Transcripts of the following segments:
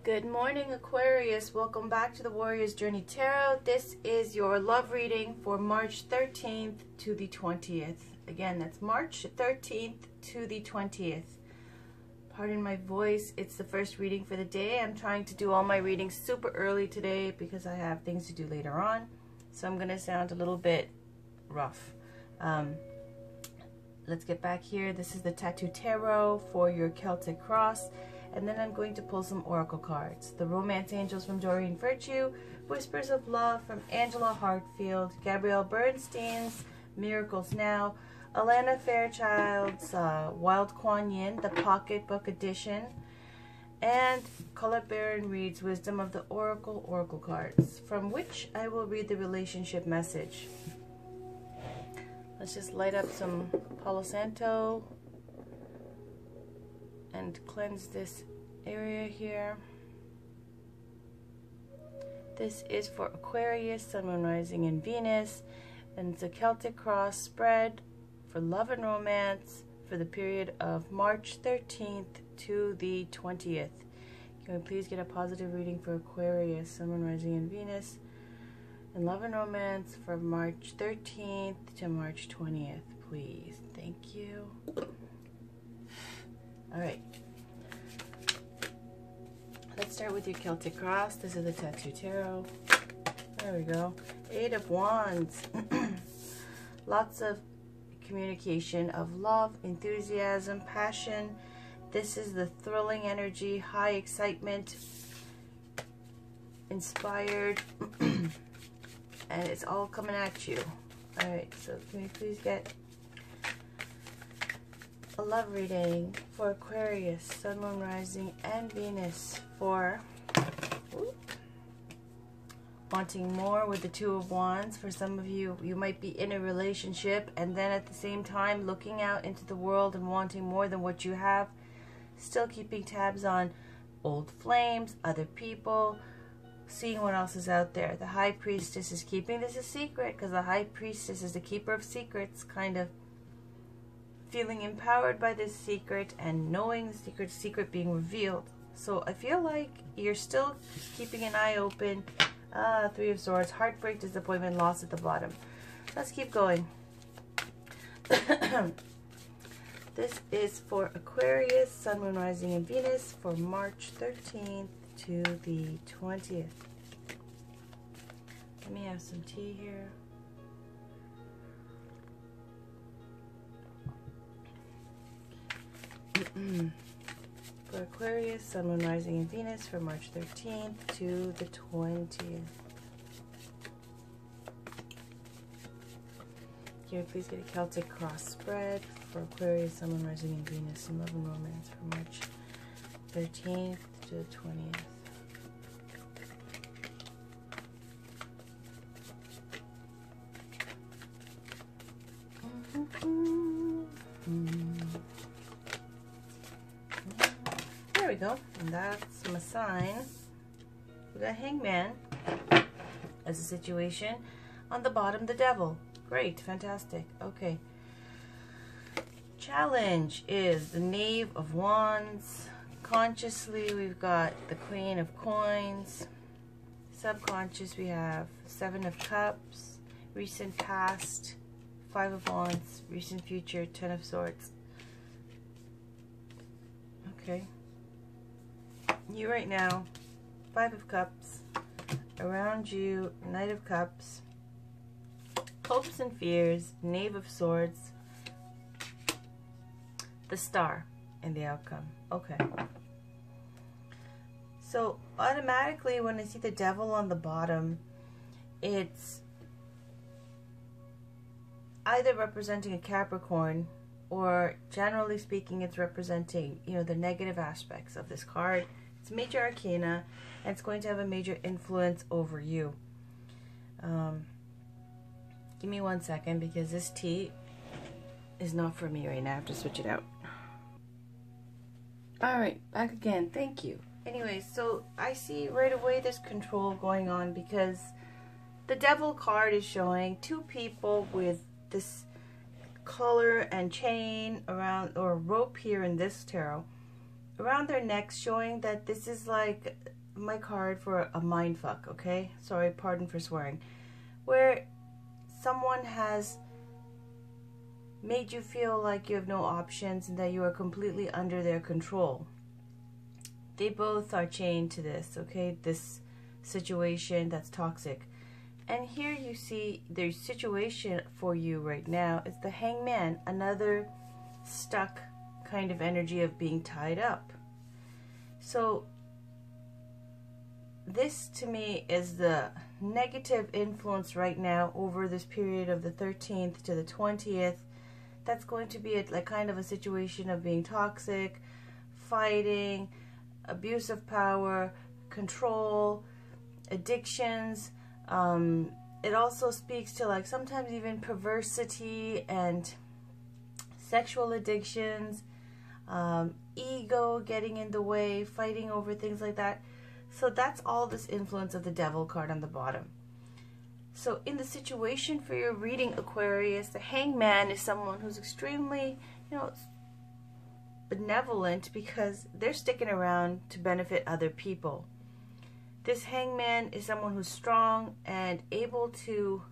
Good morning, Aquarius. Welcome back to the Warrior's Journey Tarot. This is your love reading for March 13th to the 20th. Again, that's March 13th to the 20th. Pardon my voice. It's the first reading for the day. I'm trying to do all my readings super early today because I have things to do later on. So I'm going to sound a little bit rough. Let's get back here. This is the Tattoo Tarot for your Celtic Cross. And then I'm going to pull some oracle cards. The Romance Angels from Doreen Virtue, Whispers of Love from Angela Hartfield, Gabrielle Bernstein's Miracles Now, Alana Fairchild's Wild Kuan Yin, the Pocketbook Edition, and Colette Baron Reed's Wisdom of the Oracle cards, from which I will read the relationship message. Let's just light up some Palo Santo and cleanse this area here. This is for Aquarius, Sun, Moon, Rising, and Venus, and it's a Celtic Cross spread for love and romance for the period of March 13th to the 20th. Can we please get a positive reading for Aquarius, Sun, Moon, Rising, and Venus, and love and romance for March 13th to March 20th, please? Thank you. All right, let's start with your Celtic Cross. This is the Tattoo Tarot. There we go. 8 of Wands. Lots of communication of love, enthusiasm, passion. This is the thrilling energy, high excitement, inspired, and it's all coming at you. All right, so can we please get a love reading for Aquarius, Sun, Moon, Rising, and Venus for wanting more with the 2 of Wands. For some of you, you might be in a relationship and then at the same time looking out into the world and wanting more than what you have. Still keeping tabs on old flames, other people, seeing what else is out there. The High Priestess is keeping this a secret because the High Priestess is the keeper of secrets, kind of feeling empowered by this secret and knowing the secret being revealed. So I feel like you're still keeping an eye open. 3 of Swords, heartbreak, disappointment, loss at the bottom. Let's keep going. This is for Aquarius, Sun, Moon, Rising, and Venus for March 13th to the 20th. Let me have some tea here. For Aquarius, Sun, Moon, Rising, and Venus for March 13th to the 20th. Can we please get a Celtic Cross spread for Aquarius, Sun, Moon, Rising, and Venus in love and romance for March 13th to the 20th. There we go, and that's my sign. We got Hangman as a situation. On the bottom, the Devil. Great, fantastic. Okay. Challenge is the Knave of Wands. Consciously, we've got the Queen of Coins. Subconscious, we have 7 of Cups. Recent past, 5 of Wands. Recent future, 10 of Swords. Okay. You right now, 5 of Cups, around you, Knight of Cups, hopes and fears, Knave of Swords, the Star, and the outcome. Okay. So automatically when I see the Devil on the bottom, it's either representing a Capricorn or generally speaking it's representing, you know, the negative aspects of this card. It's major arcana, and it's going to have a major influence over you. Give me 1 second because this tea is not for me right now. I have to switch it out. Alright, back again. Thank you. Anyway, so I see right away there's control going on because the Devil card is showing 2 people with this collar and chain around, or rope here in this tarot. around their necks, showing that this is like my card for a mind fuck, okay? Sorry, pardon for swearing. Where someone has made you feel like you have no options and that you are completely under their control. They both are chained to this, okay? This situation that's toxic. And here you see the situation for you right now is the Hangman, another stuck kind of energy of being tied up. So this to me is the negative influence right now over this period of the 13th to the 20th. That's going to be like kind of a situation of being toxic, fighting, abuse of power, control, addictions. It also speaks to like sometimes even perversity and sexual addictions, ego getting in the way, fighting over things like that. So that's all this influence of the Devil card on the bottom. So in the situation for your reading, Aquarius, the Hangman is someone who's extremely, benevolent because they're sticking around to benefit other people. This Hangman is someone who's strong and able to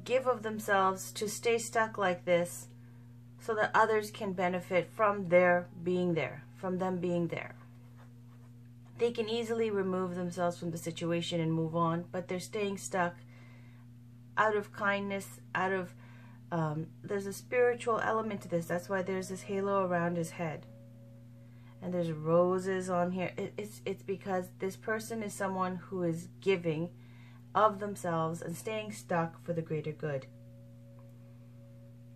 give of themselves to stay stuck like this so that others can benefit from their being there, from them being there. They can easily remove themselves from the situation and move on, but they're staying stuck out of kindness, out of, there's a spiritual element to this. That's why there's this halo around his head. And there's roses on here. It's because this person is someone who is giving of themselves and staying stuck for the greater good.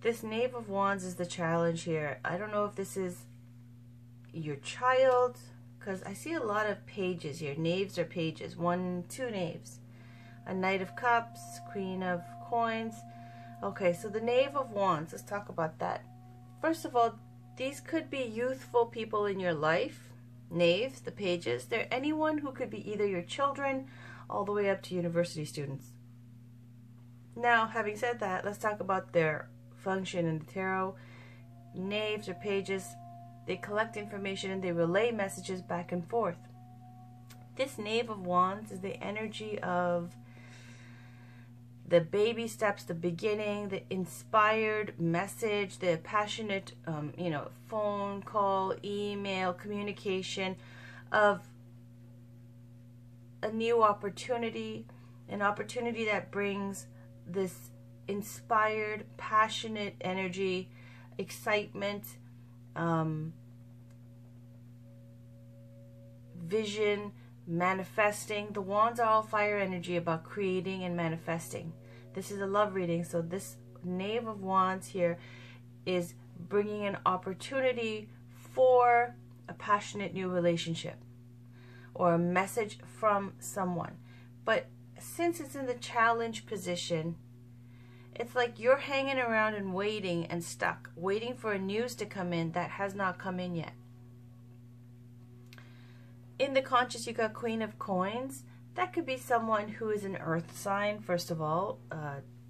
This Knave of Wands is the challenge here. I don't know if this is your child, because I see a lot of pages here. Knaves or pages. 2 knaves. A Knight of Cups, Queen of Coins. Okay, so the Knave of Wands. Let's talk about that. First of all, these could be youthful people in your life. Knaves, the pages. They're anyone who could be either your children all the way up to university students. Now, having said that, let's talk about their function in the tarot. Knaves or pages, they collect information and they relay messages back and forth. This Knave of Wands is the energy of the baby steps, the beginning, the inspired message, the passionate, phone call, email, communication of a new opportunity, an opportunity that brings this inspired, passionate energy, excitement, vision, manifesting. The wands are all fire energy about creating and manifesting. This is a love reading, so this Knave of Wands here is bringing an opportunity for a passionate new relationship or a message from someone. But since it's in the challenge position, it's like you're hanging around and waiting and stuck, waiting for a news to come in that has not come in yet. In the conscious, you got Queen of Coins. That could be someone who is an earth sign, first of all,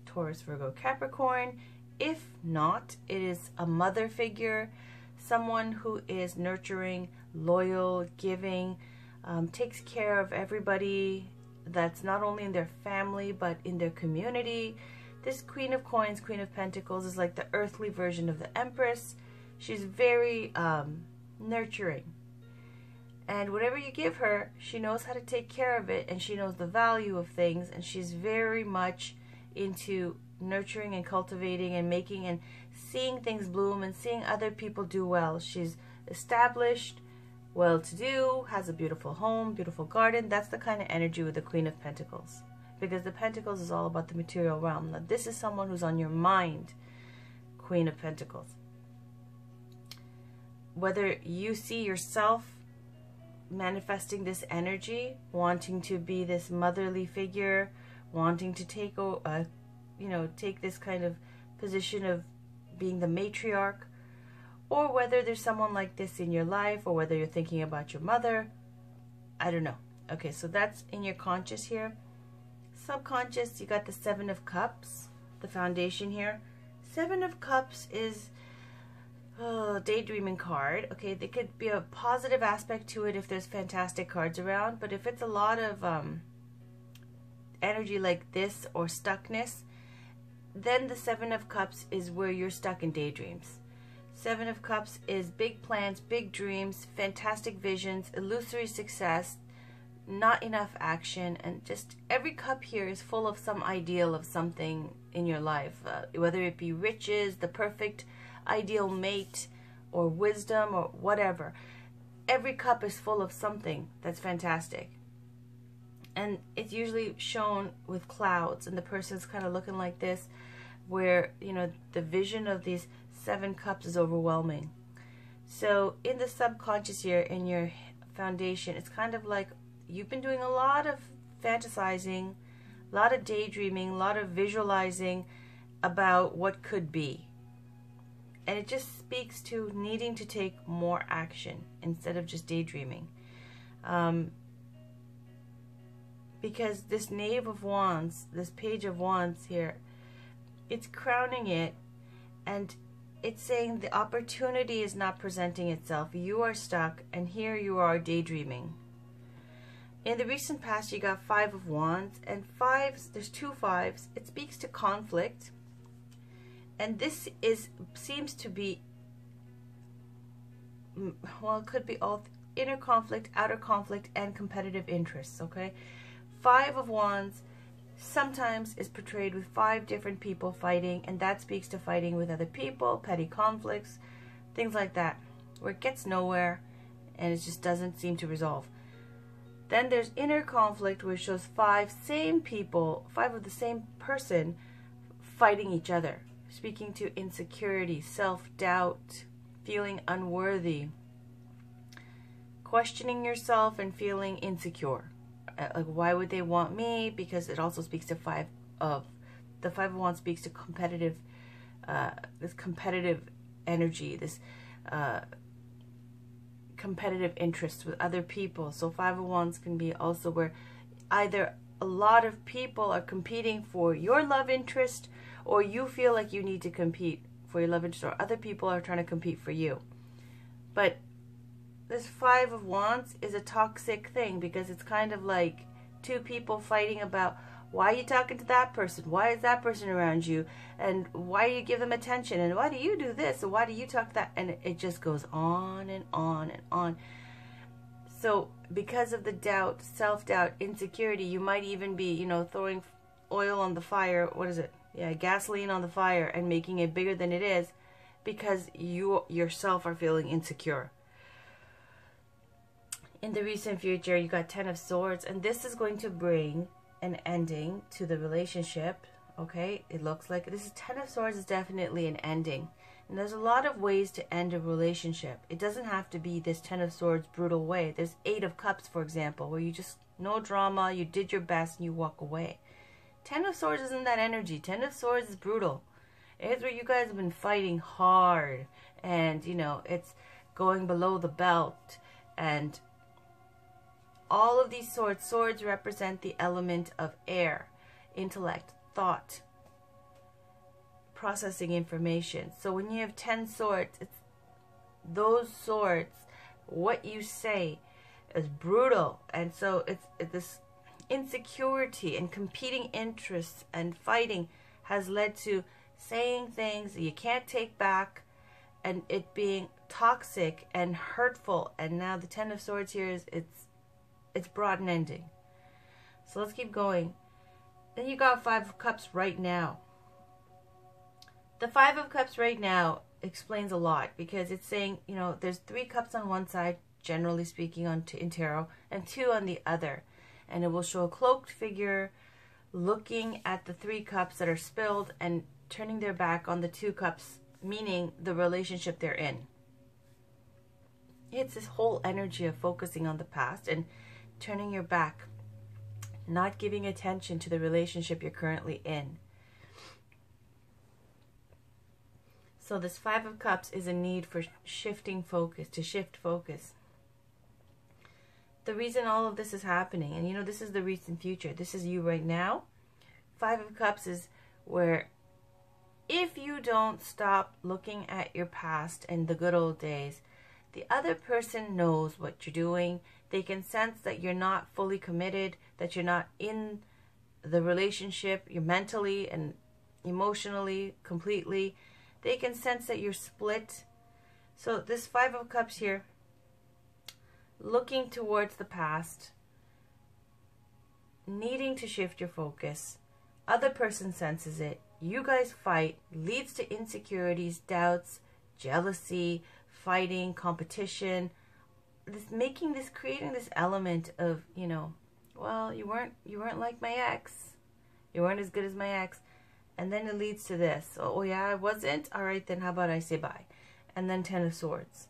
Taurus, Virgo, Capricorn. If not, it is a mother figure, someone who is nurturing, loyal, giving, takes care of everybody that's not only in their family but in their community. This Queen of Coins, Queen of Pentacles, is like the earthly version of the Empress. She's very nurturing. And whatever you give her, she knows how to take care of it, and she knows the value of things, and she's very much into nurturing and cultivating and making and seeing things bloom and seeing other people do well. She's established, well-to-do, has a beautiful home, beautiful garden. That's the kind of energy with the Queen of Pentacles, because the Pentacles is all about the material realm. Now, this is someone who's on your mind, Queen of Pentacles. Whether you see yourself manifesting this energy, wanting to be this motherly figure, wanting to take take this kind of position of being the matriarch, or whether there's someone like this in your life, or whether you're thinking about your mother, I don't know. Okay, so that's in your conscious here. Subconscious, you got the Seven of Cups, the foundation here. Seven of Cups is daydreaming card. Okay, there could be a positive aspect to it if there's fantastic cards around, but if it's a lot of energy like this or stuckness, then the Seven of Cups is where you're stuck in daydreams. Seven of Cups is big plans, big dreams, fantastic visions, illusory success, not enough action, and just every cup here is full of some ideal of something in your life, whether it be riches, the perfect ideal mate, or wisdom, or whatever. Every cup is full of something that's fantastic. And it's usually shown with clouds, and the person's kind of looking like this, where, you know, the vision of these 7 cups is overwhelming. So in the subconscious here, in your foundation, it's kind of like you've been doing a lot of fantasizing, a lot of daydreaming, a lot of visualizing about what could be. And it just speaks to needing to take more action instead of just daydreaming. Because this Knave of Wands, this Page of Wands here, it's crowning it, and it's saying the opportunity is not presenting itself. You are stuck, and here you are daydreaming. In the recent past, you got 5 of Wands, and fives, there's 2 fives. It speaks to conflict, and this seems to be, well, it could be all inner conflict, outer conflict, and competitive interests, okay? 5 of Wands sometimes is portrayed with 5 different people fighting, and that speaks to fighting with other people, petty conflicts, things like that, where it gets nowhere and it just doesn't seem to resolve. Then there's inner conflict, which shows 5 same people, 5 of the same person fighting each other, speaking to insecurity, self-doubt, feeling unworthy, questioning yourself and feeling insecure. Like, why would they want me? Because it also speaks to 5 of Wands speaks to competitive, this competitive energy, this competitive interests with other people. So 5 of Wands can be also where either a lot of people are competing for your love interest, or you feel like you need to compete for your love interest, or other people are trying to compete for you. But this 5 of Wands is a toxic thing, because it's kind of like 2 people fighting about, why are you talking to that person? Why is that person around you? And why do you give them attention? And why do you do this? And why do you talk to that? And it just goes on and on and on. So because of the doubt, self-doubt, insecurity, you might even be, you know, throwing oil on the fire. What is it? Yeah, gasoline on the fire and making it bigger than it is, because you yourself are feeling insecure. In the recent future, you got 10 of Swords, and this is going to bring an ending to the relationship, okay? It looks like this is 10 of Swords is definitely an ending. And there's a lot of ways to end a relationship. It doesn't have to be this 10 of Swords brutal way. There's 8 of Cups, for example, where you just, no drama, you did your best and you walk away. 10 of Swords isn't that energy. 10 of Swords is brutal. It's where you guys have been fighting hard, and, you know, it's going below the belt, and all of these swords represent the element of air, intellect, thought, processing information. So when you have 10 swords, it's those swords, what you say is brutal. And so it's this insecurity and competing interests and fighting has led to saying things that you can't take back, and it being toxic and hurtful. And now the 10 of Swords here is it's brought an ending. So let's keep going. Then you got 5 of Cups right now. The 5 of Cups right now explains a lot, because it's saying, you know, there's 3 cups on one side, generally speaking, in tarot, and 2 on the other. And it will show a cloaked figure looking at the 3 cups that are spilled and turning their back on the 2 cups, meaning the relationship they're in. It's this whole energy of focusing on the past and turning your back, not giving attention to the relationship you're currently in. So this 5 of Cups is a need for shifting focus, to shift focus. The reason all of this is happening, and you know, this is the recent future, this is you right now. 5 of Cups is where if you don't stop looking at your past and the good old days, the other person knows what you're doing. They can sense that you're not fully committed, that you're not in the relationship, you're mentally and emotionally completely. They can sense that you're split. So this Five of Cups here, looking towards the past, needing to shift your focus. Other person senses it. You guys fight, leads to insecurities, doubts, jealousy, fighting, competition. Creating this element of, you know, well, you weren't like my ex. You weren't as good as my ex. And then it leads to this. Oh yeah, I wasn't? All right, then how about I say bye? And then Ten of Swords.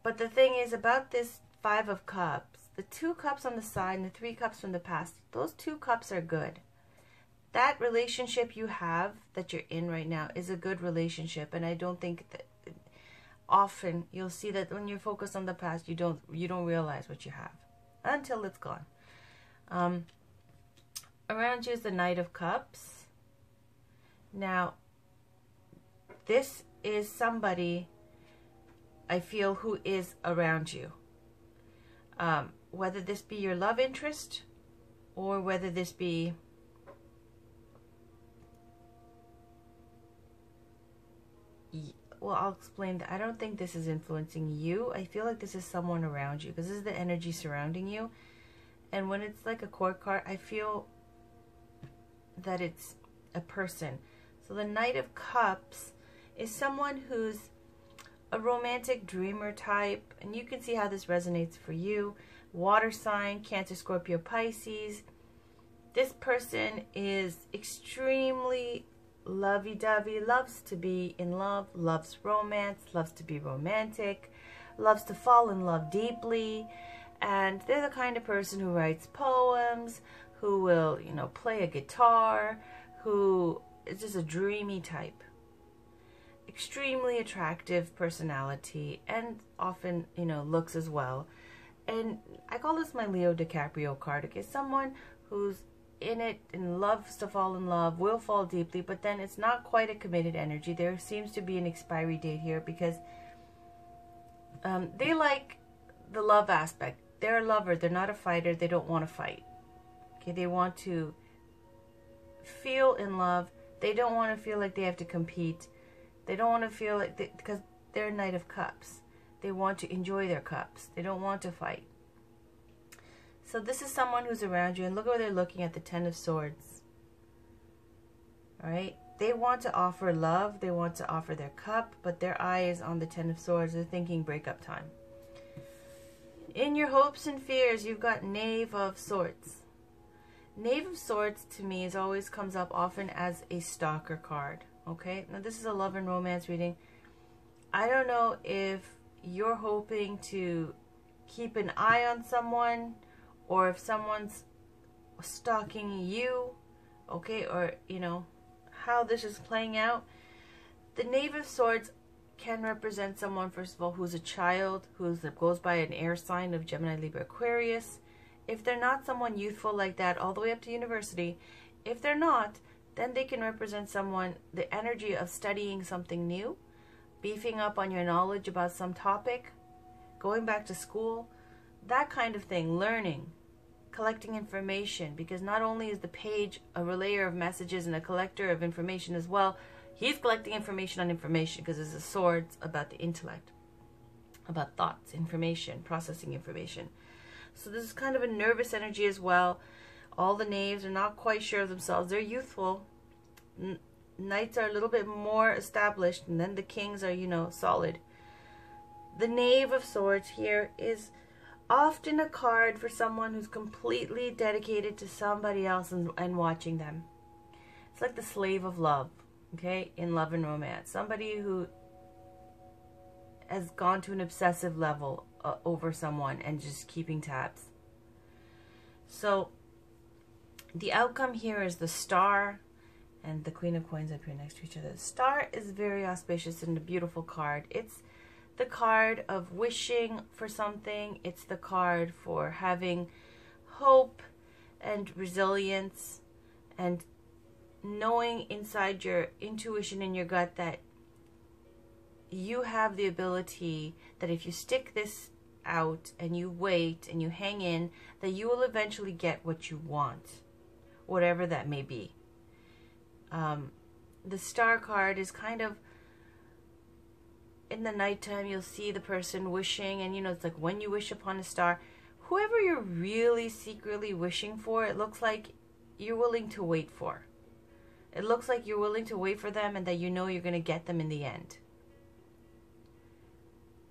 But the thing is about this Five of Cups, the 2 cups on the side and the 3 cups from the past, those 2 cups are good. That relationship you have that you're in right now is a good relationship, and I don't think that often you'll see that when you're focused on the past, you don't realize what you have until it's gone. Around you is the Knight of Cups. Now, this is somebody I feel who is around you. Whether this be your love interest or whether this be well, I'll explain that. I don't think this is influencing you. I feel like this is someone around you, because this is the energy surrounding you. And when it's like a court card, I feel that it's a person. So the Knight of Cups is someone who's a romantic dreamer type, and you can see how this resonates for you. Water sign, Cancer, Scorpio, Pisces. This person is extremely lovey-dovey, loves to be in love, loves romance, loves to be romantic, loves to fall in love deeply, and they're the kind of person who writes poems, who will, you know, play a guitar, who is just a dreamy type. Extremely attractive personality, and often, you know, looks as well. And I call this my Leo DiCaprio card. Okay, someone who's in it and loves to fall in love, will fall deeply, but then it's not quite a committed energy. There seems to be an expiry date here, because they like the love aspect. They're a lover. They're not a fighter. They don't want to fight. Okay, they want to feel in love. They don't want to feel like they have to compete. They don't want to feel like because they're a Knight of Cups. They want to enjoy their cups. They don't want to fight. So this is someone who's around you, and look at where they're looking at the Ten of Swords. All right? They want to offer love. They want to offer their cup, but their eye is on the Ten of Swords. They're thinking breakup time. In your hopes and fears, you've got Knave of Swords. Knave of Swords, to me, is always comes up often as a stalker card. Okay? Now, this is a love and romance reading. I don't know if you're hoping to keep an eye on someone, or if someone's stalking you, okay, or, you know, how this is playing out. The Knave of Swords can represent someone, first of all, who's a child, goes by an air sign of Gemini, Libra, Aquarius. If they're not someone youthful like that, all the way up to university, if they're not, then they can represent someone, the energy of studying something new, beefing up on your knowledge about some topic, going back to school, that kind of thing, learning, collecting information, because not only is the page a relayer of messages and a collector of information as well, he's collecting information on information, because it's the swords about the intellect, about thoughts, information, processing information. So this is kind of a nervous energy as well. All the knaves are not quite sure of themselves. They're youthful. Knights are a little bit more established, and then the kings are, you know, solid. The Knave of Swords here is often a card for someone who's completely dedicated to somebody else and watching them. It's like the slave of love, okay, in love and romance. Somebody who has gone to an obsessive level over someone and just keeping tabs. So the outcome here is the Star and the Queen of Coins up here next to each other. The Star is very auspicious and a beautiful card. It's the card of wishing for something. It's the card for having hope and resilience and knowing inside your intuition in your gut that you have the ability that if you stick this out and you wait and you hang in, that you will eventually get what you want, whatever that may be. The star card is kind of, in the nighttime you'll see the person wishing, and you know, it's like when you wish upon a star, whoever you're really secretly wishing for, it looks like you're willing to wait for. It looks like you're willing to wait for them, and that you know you're going to get them in the end.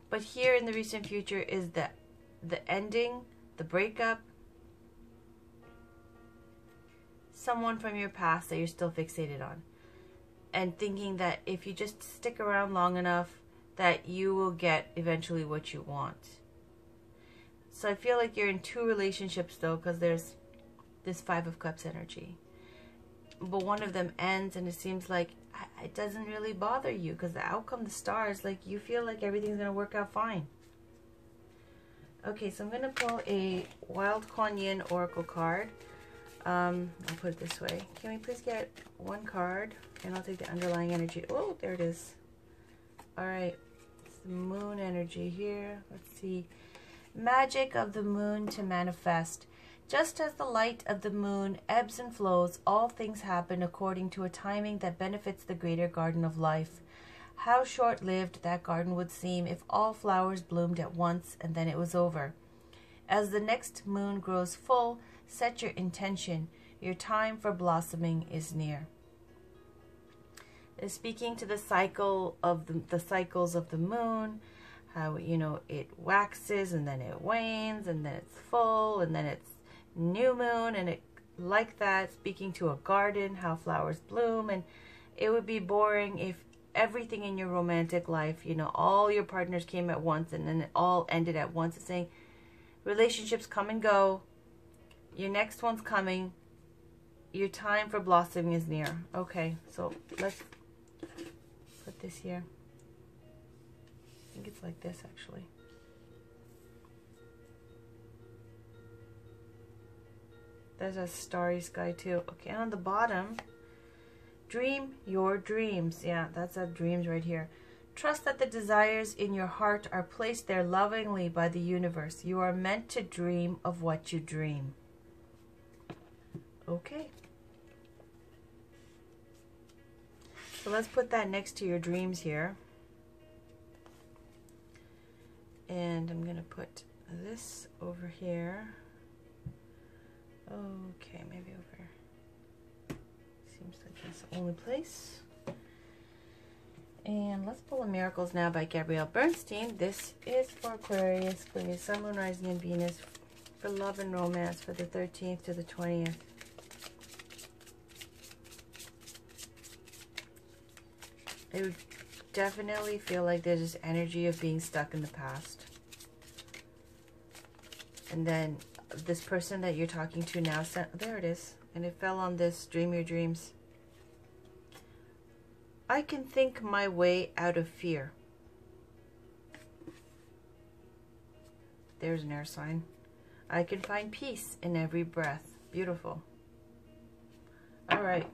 But here in the recent future is the ending, the breakup, someone from your past that you're still fixated on, and thinking that if you just stick around long enough, that you will get eventually what you want. So I feel like you're in two relationships though, because there's this Five of Cups energy. But one of them ends, and it seems like it doesn't really bother you, because the outcome, the stars, like you feel like everything's going to work out fine. Okay, so I'm going to pull a Wild Kuan Yin Oracle card. I'll put it this way. Can we please get one card? And I'll take the underlying energy. Oh, there it is. Alright, it's the moon energy here. Let's see. Magic of the moon to manifest. Just as the light of the moon ebbs and flows, all things happen according to a timing that benefits the greater garden of life. How short-lived that garden would seem if all flowers bloomed at once and then it was over. As the next moon grows full, set your intention. Your time for blossoming is near. It's speaking to the cycle of the cycles of the moon, how, you know, it waxes and then it wanes and then it's full and then it's new moon, and it like that, speaking to a garden, how flowers bloom. And it would be boring if everything in your romantic life, you know, all your partners came at once and then it all ended at once. It's saying relationships come and go, your next one's coming, your time for blossoming is near. Okay, so let's put this here. I think it's like this actually. There's a starry sky too. Okay, and on the bottom, dream your dreams. Yeah, that's our dreams right here. Trust that the desires in your heart are placed there lovingly by the universe. You are meant to dream of what you dream. Okay. So let's put that next to your dreams here. And I'm going to put this over here. Okay, maybe over. Seems like that's the only place. And let's pull a Miracles Now by Gabrielle Bernstein. This is for Aquarius, please. Sun, Moon, Rising, and Venus, for love and romance, for the 13th to the 20th. I would definitely feel like there's this energy of being stuck in the past. And then this person that you're talking to now, there it is, and it fell on this dream your dreams. I can think my way out of fear. There's an air sign. I can find peace in every breath. Beautiful. All right.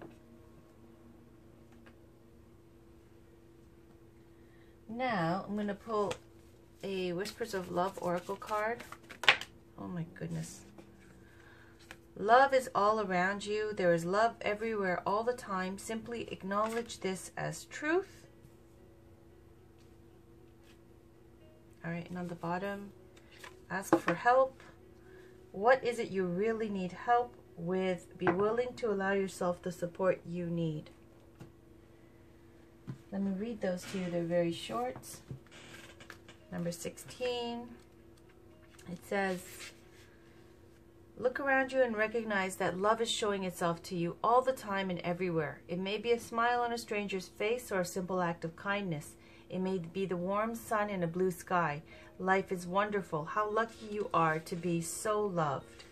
Now I'm going to pull a Whispers of Love Oracle card. Oh my goodness. Love is all around you. There is love everywhere all the time. Simply acknowledge this as truth. All right, and on the bottom, ask for help. What is it you really need help with? Be willing to allow yourself the support you need. Let me read those to you. They're very short. Number 16. It says, look around you and recognize that love is showing itself to you all the time and everywhere. It may be a smile on a stranger's face or a simple act of kindness. It may be the warm sun in a blue sky. Life is wonderful. How lucky you are to be so loved.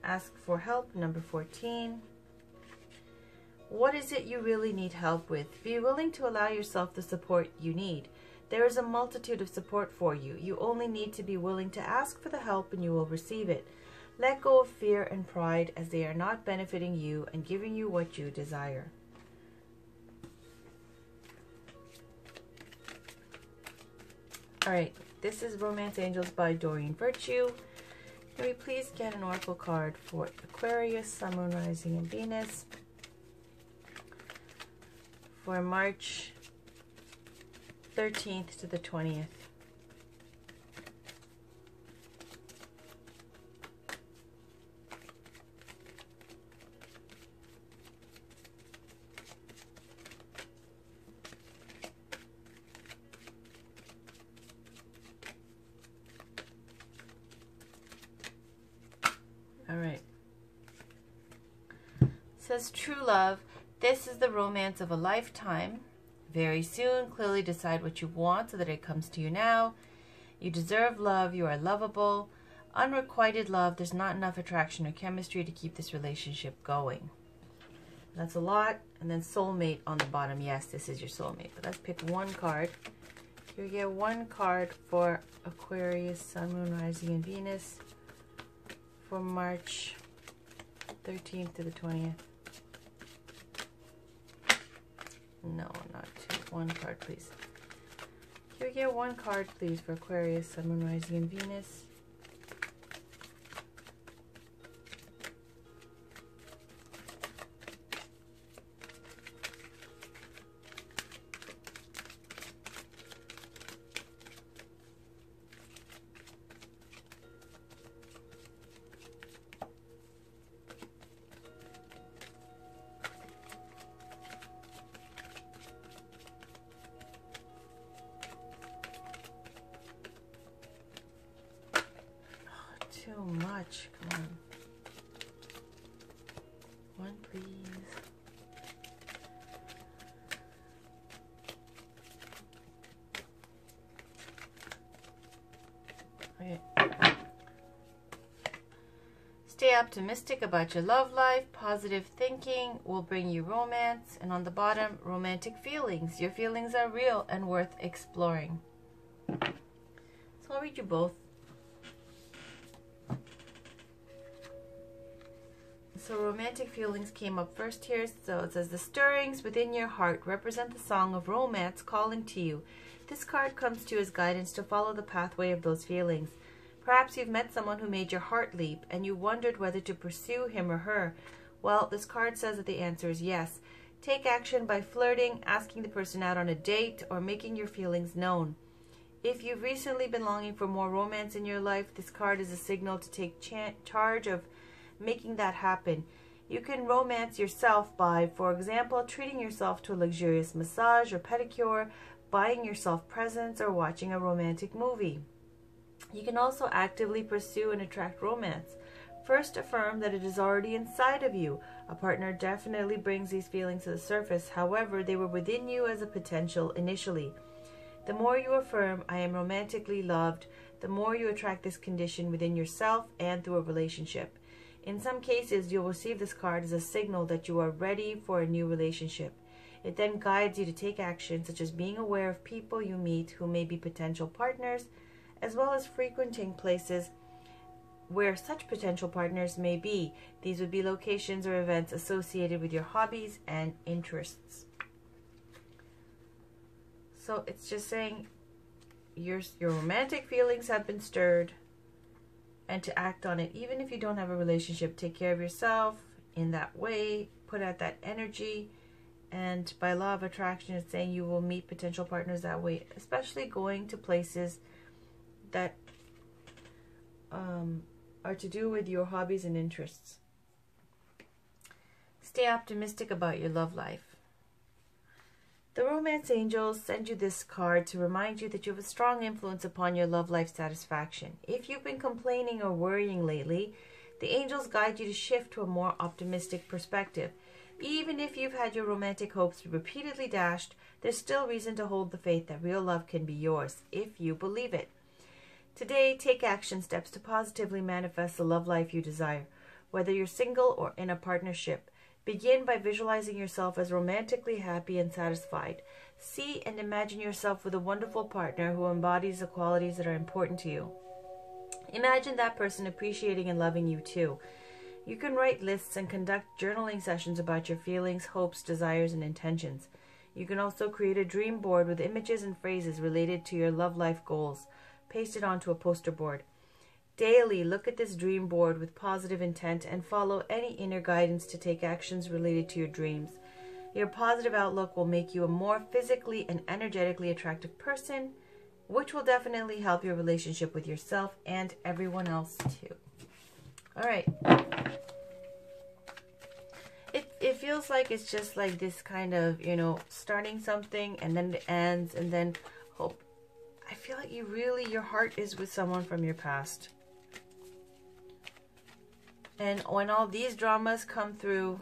Ask for help. Number 14. What is it you really need help with? Be willing to allow yourself the support you need. There is a multitude of support for you. You only need to be willing to ask for the help and you will receive it. Let go of fear and pride, as they are not benefiting you and giving you what you desire. Alright, this is Romance Angels by Doreen Virtue. Can we please get an oracle card for Aquarius, Sun, Moon, Rising, and Venus for March 13th to the 20th? Alright. Says true love. This is the romance of a lifetime. Very soon, clearly decide what you want so that it comes to you now. You deserve love. You are lovable. Unrequited love. There's not enough attraction or chemistry to keep this relationship going. That's a lot. And then soulmate on the bottom. Yes, this is your soulmate. But let's pick one card. Here we get one card for Aquarius, Sun, Moon, Rising, and Venus for March 13th to the 20th. No, not two. One card, please. Can we get one card, please, for Aquarius, Sun, Moon, Rising, and Venus? Too much. Come on. One, please. Okay. Stay optimistic about your love life. Positive thinking will bring you romance. And on the bottom, romantic feelings. Your feelings are real and worth exploring. So I'll read you both. So romantic feelings came up first here. So it says, the stirrings within your heart represent the song of romance calling to you. This card comes to you as guidance to follow the pathway of those feelings. Perhaps you've met someone who made your heart leap and you wondered whether to pursue him or her. Well, this card says that the answer is yes. Take action by flirting, asking the person out on a date, or making your feelings known. If you've recently been longing for more romance in your life, this card is a signal to take charge of making that happen. You can romance yourself by, for example, treating yourself to a luxurious massage or pedicure, buying yourself presents, or watching a romantic movie. You can also actively pursue and attract romance. First, affirm that it is already inside of you. A partner definitely brings these feelings to the surface. However, they were within you as a potential initially. The more you affirm, I am romantically loved, the more you attract this condition within yourself and through a relationship. In some cases, you'll receive this card as a signal that you are ready for a new relationship. It then guides you to take action, such as being aware of people you meet who may be potential partners, as well as frequenting places where such potential partners may be. These would be locations or events associated with your hobbies and interests. So it's just saying your romantic feelings have been stirred, and to act on it. Even if you don't have a relationship, take care of yourself in that way, put out that energy, and by law of attraction, it's saying you will meet potential partners that way, especially going to places that are to do with your hobbies and interests. Stay optimistic about your love life. The romance angels send you this card to remind you that you have a strong influence upon your love life satisfaction. If you've been complaining or worrying lately, the angels guide you to shift to a more optimistic perspective. Even if you've had your romantic hopes repeatedly dashed, there's still reason to hold the faith that real love can be yours, if you believe it. Today, take action steps to positively manifest the love life you desire, whether you're single or in a partnership. Begin by visualizing yourself as romantically happy and satisfied. See and imagine yourself with a wonderful partner who embodies the qualities that are important to you. Imagine that person appreciating and loving you too. You can write lists and conduct journaling sessions about your feelings, hopes, desires, and intentions. You can also create a dream board with images and phrases related to your love life goals. Paste it onto a poster board. Daily, look at this dream board with positive intent and follow any inner guidance to take actions related to your dreams. Your positive outlook will make you a more physically and energetically attractive person, which will definitely help your relationship with yourself and everyone else too. All right. It feels like it's just like this kind of, you know, starting something and then it ends and then hope. I feel like your heart is with someone from your past. And when all these dramas come through,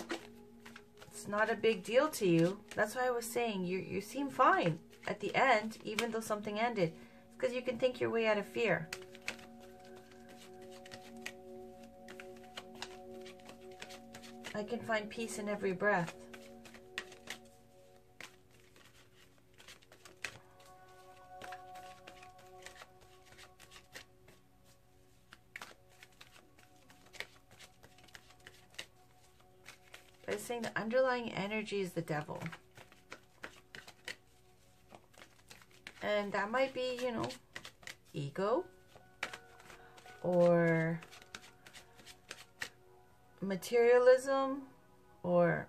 it's not a big deal to you. That's why I was saying you seem fine at the end, even though something ended. It's because you can think your way out of fear. I can find peace in every breath. But it's saying the underlying energy is the devil. And that might be, you know, ego or materialism or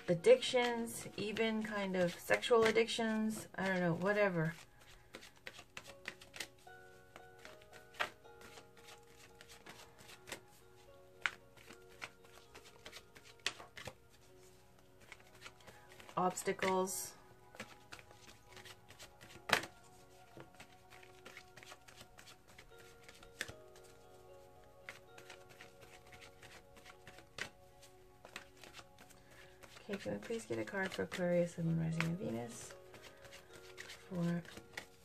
addictions, even kind of sexual addictions. I don't know, whatever. Obstacles. Okay, can we please get a card for Aquarius and Moon, Rising, and Venus for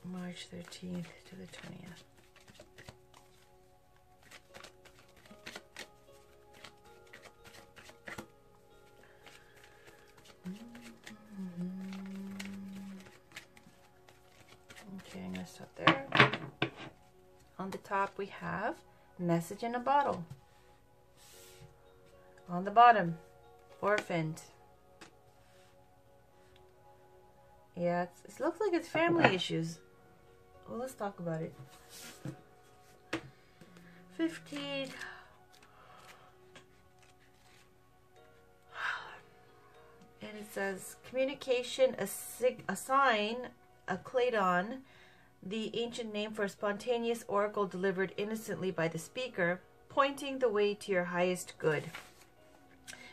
March 13th to the 20th? Okay, I'm going to stop there. On the top we have message in a bottle. On the bottom, orphaned. Yeah, it looks like it's family issues. Well, let's talk about it. 15. And it says, communication, a sign, a Cladon, the ancient name for a spontaneous oracle delivered innocently by the speaker, pointing the way to your highest good.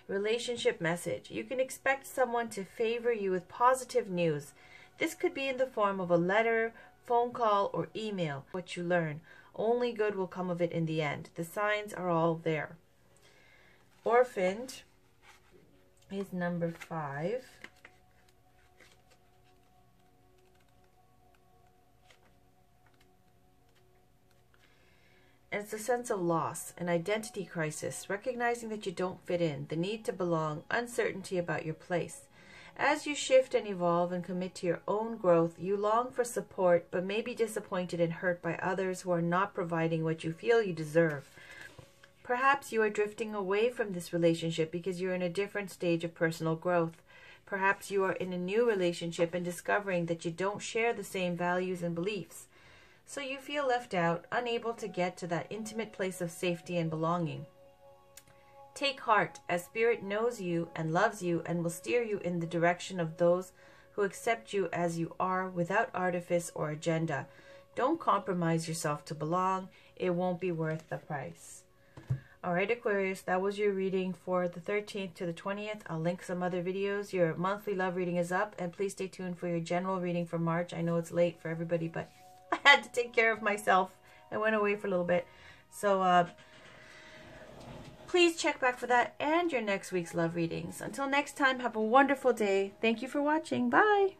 Relationship message. You can expect someone to favor you with positive news. This could be in the form of a letter, phone call, or email. What you learn. Only good will come of it in the end. The signs are all there. Orphaned is number 5. And it's a sense of loss, an identity crisis, recognizing that you don't fit in, the need to belong, uncertainty about your place. As you shift and evolve and commit to your own growth, you long for support, but may be disappointed and hurt by others who are not providing what you feel you deserve. Perhaps you are drifting away from this relationship because you're in a different stage of personal growth. Perhaps you are in a new relationship and discovering that you don't share the same values and beliefs. So you feel left out, unable to get to that intimate place of safety and belonging. Take heart, as Spirit knows you and loves you and will steer you in the direction of those who accept you as you are without artifice or agenda. Don't compromise yourself to belong. It won't be worth the price. All right, Aquarius, that was your reading for the 13th to the 20th. I'll link some other videos. Your monthly love reading is up, and please stay tuned for your general reading for March. I know it's late for everybody, but I had to take care of myself. I went away for a little bit. So please check back for that and your next week's love readings. Until next time, have a wonderful day. Thank you for watching. Bye.